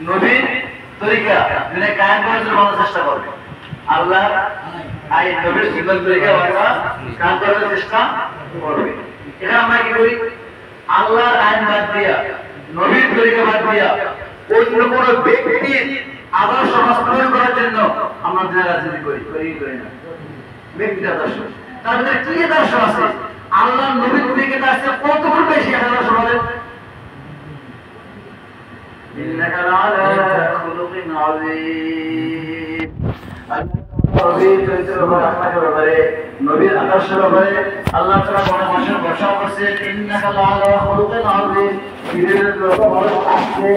নবীর তরিকা দুনিয়া কায়েম করার জন্য মানুষ চেষ্টা করবে। আল্লাহ আইন নবীর সুন্নাত তরিকা ওরা কায়েম করার চেষ্টা করবে। এটা আমরা কি করি? আল্লাহর আইন বাদ দিয়া, নবীর তরিকা বাদ দিয়া অন্য কোনো ব্যক্তির আদর্শ বাস্তবায়ন করার জন্য আমরা রাজনীতি করি না। ব্যক্তির আদর্শ, তার ভিতরে কি আদর্শ আছে? আল্লাহ নবীর থেকে তার চেয়ে কতগুলো বেশি আদর্শ বলেন? إنك لعلى خلق عظيم নবীর আদর্শের ব্যাপারে আল্লাহ তাআলা পরামর্শের ঘোষণা করেছেন, ইন্নাকা লাআলা খুলুকিন আযীম। পৃথিবীর যত মানুষ আসছে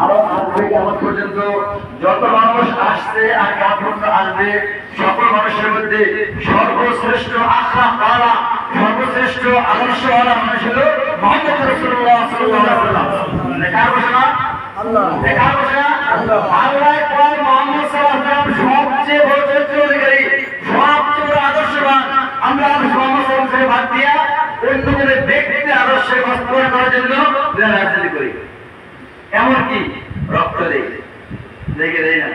আরো আসবে কিয়ামত পর্যন্ত, যত মানুষ আসছে আর কিয়ামত পর্যন্ত আসবে, সকল মানুষের মধ্যে সর্বশ্রেষ্ঠ আখলাক ওয়ালা, সর্বশ্রেষ্ঠ আদর্শওয়ালা মানুষ হলো মুহাম্মদ রাসূলুল্লাহ সাল্লাল্লাহু আলাইহি ওয়াসাল্লাম। কার ঘোষণা? আল্লাহ। কার ঘোষণা? আল্লাহ কয় মুহাম্মদ সাল্লাল্লাহু আলাইহি ওয়াসাল্লাম সবচেয়ে বড় চরিত্র অধিকারী, সবচেয়ে বড় আদর্শবান। আমরা মুহাম্মদ সাল্লাল্লাহু আলাইহি ওয়াসাল্লাম বাদ দিয়া অন্য কোনো ব্যক্তির আদর্শের বাস্তবায়ন করার জন্য রাজনীতি করি। এমনকি রক্ত দেই, দেখে দেয় না,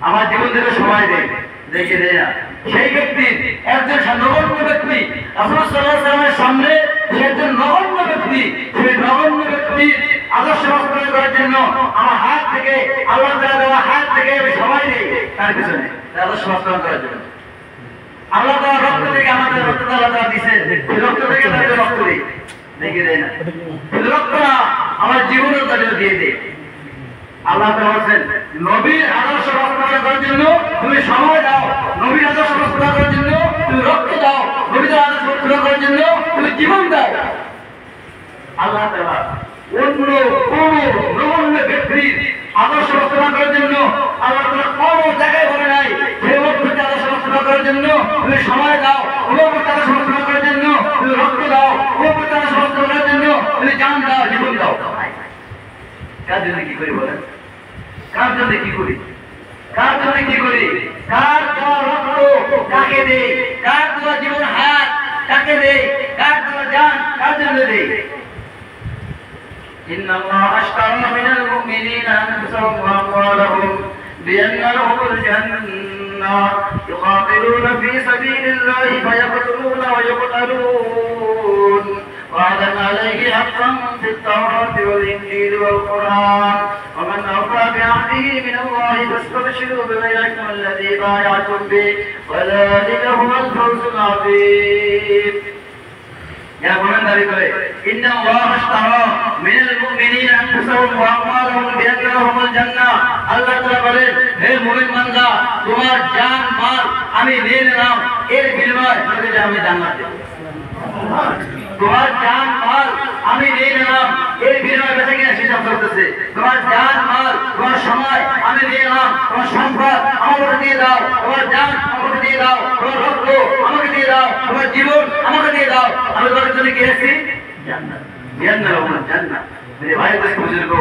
আমার জীবন থেকে সময় দেয়, দেখে দেয় না। সেই ব্যক্তি একজন নগণ্য ব্যক্তি, রাসূল সাল্লাল্লাহু আলাইহি ওয়াসাল্লামের সামনে সে একজন নগণ্য ব্যক্তি। সেই নগণ্য ব্যক্তির আদর্শ বাস্তবায়ন করার জন্য আমার হাত থেকে, আল্লাহ তাআলা দেওয়া হাত থেকে আমি সময় দেই তার পিছনে আদর্শ বাস্তবায়ন করার জন্য। আল্লাহ তাআলা রক্ত থেকে, আমাদের রক্ত আল্লাহ তাআলা দিয়েছে, সেই রক্ত থেকে তাদের রক্ত দেই, দেখে দেয় না। রক্ত আমার জীবনের তাদের দিয়ে দেয়। আল্লাহ তাআলা বলেন, নবীর আদর্শ বাস্তবায়ন করার জন্য তুমি সময় দাও, নবীর আদর্শ বাস্তবায়ন করার জন্য তুমি রক্ত দাও, নবীর আদর্শ বাস্তবায়ন করার জন্য তুমি জীবন দাও। আল্লাহ তাআলা অন্য কোন নগণ্য ব্যক্তির আদর্শ বাস্তবায়ন করার জন্য আল্লাহ তাআলা কোন জায়গায় বলে নাই সেই ব্যক্তির আদর্শ বাস্তবায়ন করার জন্য তুমি সময় দাও, ওই ব্যক্তির আদর্শ বাস্তবায়ন করার জন্য তুমি রক্ত দাও, ওই ব্যক্তির আদর্শ বাস্তবায়ন করার জন্য তুমি জান দাও, জীবন দাও। কার জন্য কি করি বলেন? কার জন্য কি করি? কার জন্য কি করি? কার দেওয়া রক্ত কাকে দেই? কার দেওয়া জীবন হাত কাকে দেই? কার দেওয়া জান কার জন্য দেই? إن الله اشترى من المؤمنين أنفسهم وأموالهم بأن لهم الجنة يقاتلون في سبيل الله فيقتلون ويقتلون وعدا عليه حقا في التوراة والإنجيل والقرآن ومن أوفى بعهده من الله فاستبشروا ببيعكم الذي بايعتم به وذلك هو الفوز العظيم। يا بني ذلك إن الله اشترى من المؤمنين أنفسهم وأموالهم بأن لهم الجنة। আল্লাহ তাআলা বলেন, হে মুমিন বান্দা, তোমার জান মাল আমি নিয়ে নিলাম, এর বিনিময়ে তোমাকে আমি জান্নাত দেব। তোমার জান মাল আমি নিয়ে নিলাম, এর বিনিময়ে বেঁচে কিনা হিসাব করতেছে। তোমার জান মাল, তোমার সময় আমি নিয়ে নিলাম, তোমার সম্পদ আমাকে দিয়ে দাও, তোমার জান আমাকে দিয়ে দাও, তোমার রক্ত আমাকে দিয়ে দাও, তোমার জীবন আমাকে দিয়ে দাও। আমি তোমার জন্য কি আছি? জান্নাত। জান্নাত মেরে ভাই বুজুর্গ,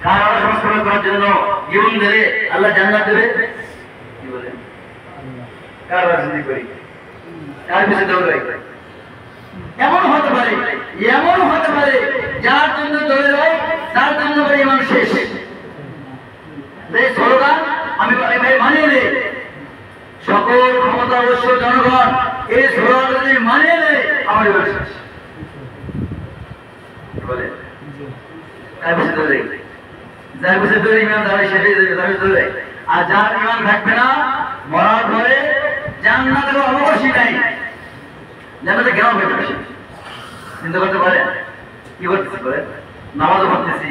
কার আদর্শ বাস্তবায়ন করার জন্য জীবন দেবে আল্লাহ জান্নাত দেবে? কি বলেন? কার রাজনীতি করি? কার পিছনে দৌড়াই? এমন হতে পারে, এমন হতে পারে যার জন্য দৌড়াই তার জন্য ইমান শেষ। এই স্লোগান আমি মানিয়ে নেই, সকল ক্ষমতা অবশ্য জনগণ এই স্লোগান যদি মানিয়ে নেই আমার ইমান শেষ। বলে তার পিছনে দৌড়াই, যার পিছনে দৌড়ে ইমান দাঁড়াই সেটাই তার পিছনে দৌড়াই। আর যার ইমান থাকবে না, মরার পরে জান্নাতের অবকাশই নাই, জান্নাতে কেন পেতে আসে? চিন্তা করতে পারে? কি করতেছি বলে? নামাজও পড়তেছি,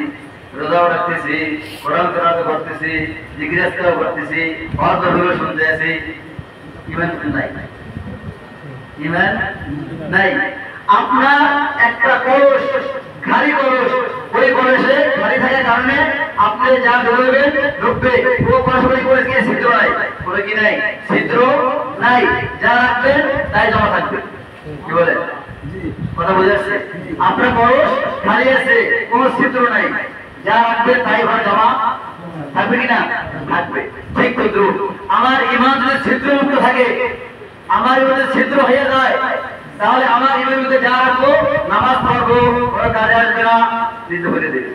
রোজাও রাখতেছি, কোরআন তেলাওয়াত করতেছি, জিকির আজকারও করতেছি, ওয়াজও শুনতে আছি, ইমান নাই, ইমান নাই। আপনার একটা কলস, খালি কলস, ওই কলসে খালি থাকার কারণে আপনি যা ঢুকবেন ঢুকবে, ও কলসে করে গিয়ে ছিদ্র নাই, করে কি নাই? ছিদ্র নাই। যা রাখবেন তাই জমা থাকবে। কি বলে? কথা বুঝে আসছে? আপনার কলস খালি আছে, কোন ছিদ্র নাই, যা রাখবেন তাই ঘরে জমা থাকবে কিনা? থাকবে। ঠিক তো, আমার ইমান যদি ছিদ্রমুক্ত থাকে, আমার ইমানে ছিদ্র হয়ে যায়, তাহলে আমার ইমানের মধ্যে যা রাখবো, নামাজ পড়বো, ওরা কাজে আসবে না, নিতে করে দেবে।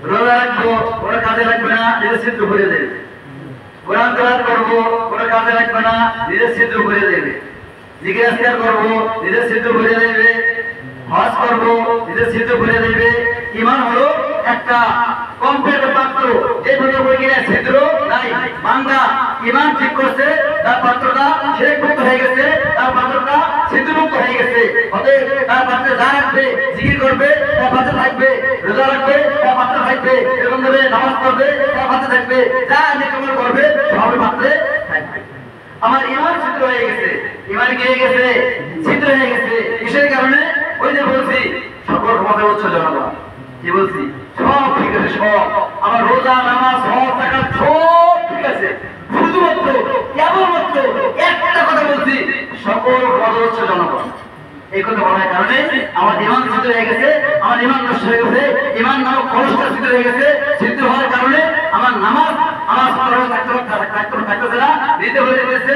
রোজা রাখবো, কোনো কাজে লাগবে না, নিজের ছিদ্র ভরে দেবে। কোরআন তেলাওয়াত করবো, কোনো কাজে লাগবে না, নিজের ছিদ্র ভরে দেবে। জিকির আজকার করবো, নিজের ছিদ্র ভরে দেবে। হজ করবো, নিজের ছিদ্র ভরে দেবে। ঈমান হলো একটা কমপ্লিট পাত্র, যে পাত্র বই কিনে ছিদ্র নাই। বান্দা ঈমান ঠিক করছে, তার পাত্রটা শিরক মুক্ত হয়ে গেছে, তার পাত্রটা ছিদ্র মুক্ত হয়ে গেছে। অতএব তার পাত্রে যা রাখবে, জিকির করবে, তার পাত্রে থাকবে। রোজা রাখবে, তার পাত্রে থাকবে। এরকম ভাবে নামাজ পড়বে, তার পাত্রে থাকবে। যা নেকামল করবে, সবের পাত্রে থাকবে। আমার ঈমান ছিদ্র হয়ে গেছে, ঈমান কি হয়ে গেছে? ছিদ্র হয়ে গেছে। কিসের কারণে? ওই যে বলছি, সকল ক্ষমতা উচ্চ জনগণ। কি বলছি? সব ঠিক আছে, সব আমার রোজা, নামাজ, হজ, যাকাত সব ঠিক আছে। শুধুমাত্র কেবলমাত্র একটা কথা বলছি, সকল ক্ষমতা উচ্চ জনগণ। এই কথা বলার কারণে আমার ঈমান ছিদ্র হয়ে গেছে, আমার ঈমান নষ্ট হয়ে গেছে, ঈমান নামক কলসটা ছিদ্র হয়ে গেছে। ছিদ্র হওয়ার কারণে আমার নামাজ, আমার থাকতেছে না, দিতে হয়ে যেতেছে।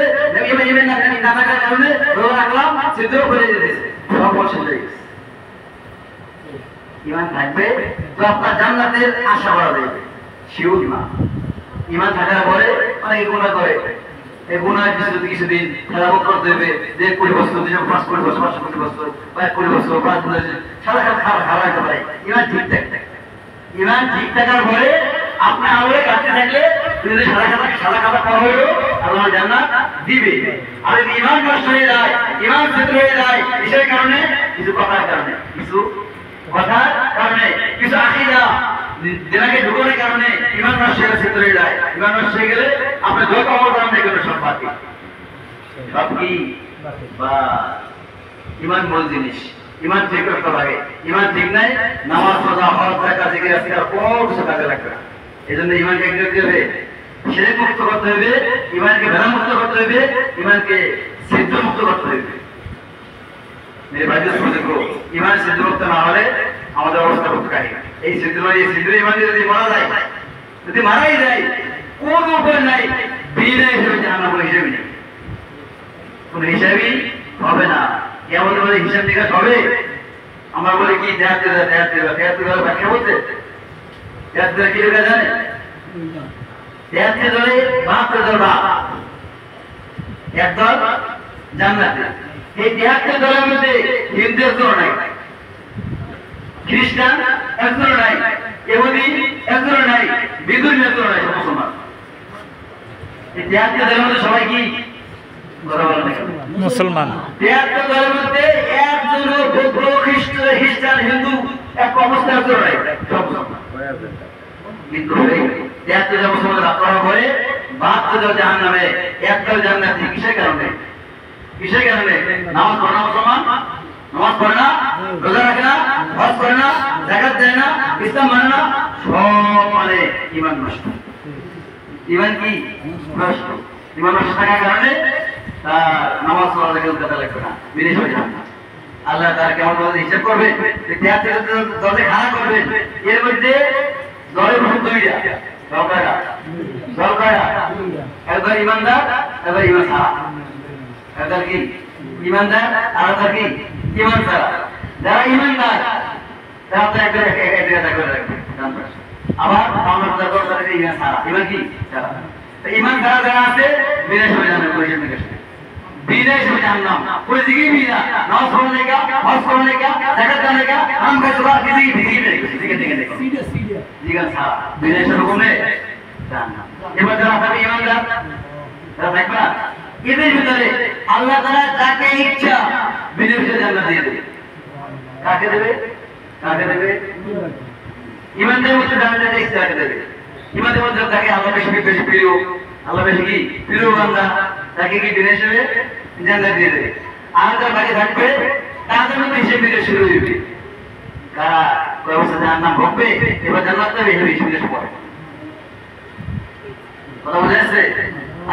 ঈমান না থাকার কারণে রোজা রাখলাম, ছিদ্র হয়ে যেতেছে, সব শেষ হয়ে গেছে। ঈমান থাকবে তো আপনার জান্নাতের আশা করা যাবে, সেও ঈমান। ঈমান থাকার পরে অনেকে গুনাহ করে, এই গুনাহ কিছুদিন খেলামত করতে হবে, 20 বছর, 5 বছর, 5 বছর, 20 বছর, 5 বছর, সারা খারাপ হতে পারে। ঈমান ঠিক থাকবে, ঈমান ঠিক থাকার পরে আপনি আমলে কাটতে থাকলে যদি সাদা খাতা করা হইলো, আল্লাহ জান্নাত দিবে। আর যদি ঈমান নষ্ট হয়ে যায়, ঈমান ছিদ্র হয়ে যায়, কিসের কারণে? কিছু কথার কারণে, কিছু আকীদা দিমাগে ঢুকানোর কারণে ঈমান নষ্ট হয়ে ছিদ্র হয়ে যায়। ঈমান নষ্ট হয়ে গেলে আপনি যত আমল করেন না কেন সব বাকি, সব কি বা ঈমান মূল জিনিস। ঈমান ঠিক করতে লাগে, ঈমান ঠিক নাই, নামাজ, রোজা, হজ, যাকাত, জিকির আজকার কোনো কিছু কাজে লাগবে না। এই জন্য ঈমানকে কি করতে হবে? শিরক মুক্ত করতে হবে, ঈমানকে ভেড়া মুক্ত করতে হবে, ঈমানকে ছিদ্র মুক্ত করতে হবে। মেরে ভাইদের সমঝে গো, ঈমান ছিদ্র মুক্ত না হলে আমাদের অবস্থা করতে পারি। এই ছিদ্র ঈমান যদি মারা যায়, যদি মারাই যায়, কোন উপায় নাই, বিনা হিসেবে জাহান্নাম, কোনো হিসেবে নেই, কোন হিসাবই হবে না। আমাদের মধ্যে হিসাব নিকাশ হবে। আমরা বলি কি ব্যাখ্যা বলছে, কি লেখা জানে? দলে একদল জান্নাতে। এই 73 দলের মধ্যে হিন্দু একজন নাই, খ্রিস্টান একজন নাই, ইহুদি একজন নাই, বিদুর্মী একজন নাই, মুসলমান। এই 73 দলের মধ্যে সবাই কি মুসলমান। 73 দলের মধ্যে একজন বৌদ্ধ, খ্রিস্টান, হিন্দু এক অবস্থা একজন নাই, সব মুসলমান। কিন্তু 73 জন মুসলমান রাখা পরে 72 জন জাহান্নামে, একদল জান্নাতি। কিসের কারণে? কিসের কারণে? নামাজ পড়ে না মুসলমান, নামাজ পড়ে না, রোজা রাখে না, হজ করে না, যাকাত দেয় না, ইসলাম মানে না, সব মানে ঈমান নষ্ট। ঈমান কি নষ্ট? ঈমান নষ্ট থাকার কারণে তার নামাজ পড়া লাগে, কাজে লাগবে না, বিদেশ হয়ে যাবে। আল্লাহ তার কেমন হিসাব করবে, 73 দলে খারাপ করবে। এর মধ্যে দলের মধ্যে দুইটা দল কয়টা? একবার ইমানদার, একবার ঈমান ছাড়া। একবার কি ইমানদার, আর একবার কি ঈমান ছাড়া। যারা ইমানদার তারা তো একবার করে রাখবে, আবার আমরা ঈমান ছাড়া। ঈমান কি ছাড়া? ঈমান ছাড়া যারা আছে বিদেশ হয়ে যাবে, বিদেশ হয়ে জাহান্নাম। कोई जिगी भी ना, नामाज पढ़ने का, हज करने का, ज़कात देने का, हम कैसे बात किसी की सीधे जीवन था विदेश लोगों में জাহান্নাম। এবার যারা আপনি ঈমানদার, তারা থাকবে না। এদের ভিতরে আল্লাহ তাআলা যাকে ইচ্ছা বিদেশে জান্নাত দিয়ে দেবে। কাকে দেবে? কাকে দেবে? ঈমানদের মধ্যে জান্নাত ইচ্ছা দেবে। ঈমানদের মধ্যে যাকে আল্লাহ বেশি বেশি প্রিয়, আল্লাহ বেশি কি প্রিয় বান্দা, তাকে কি বিদেশে জান্নাত দিয়ে দেবে। আর যারা বাকি থাকবে তাদের মধ্যে হিসেব নিতে শুরু হইবে। কারা কয় অবস্থা জাহান্নাম ভোগবে, এবার জান্নাত পাবে, হিসেব পড়ে। কথা বুঝে আসছে?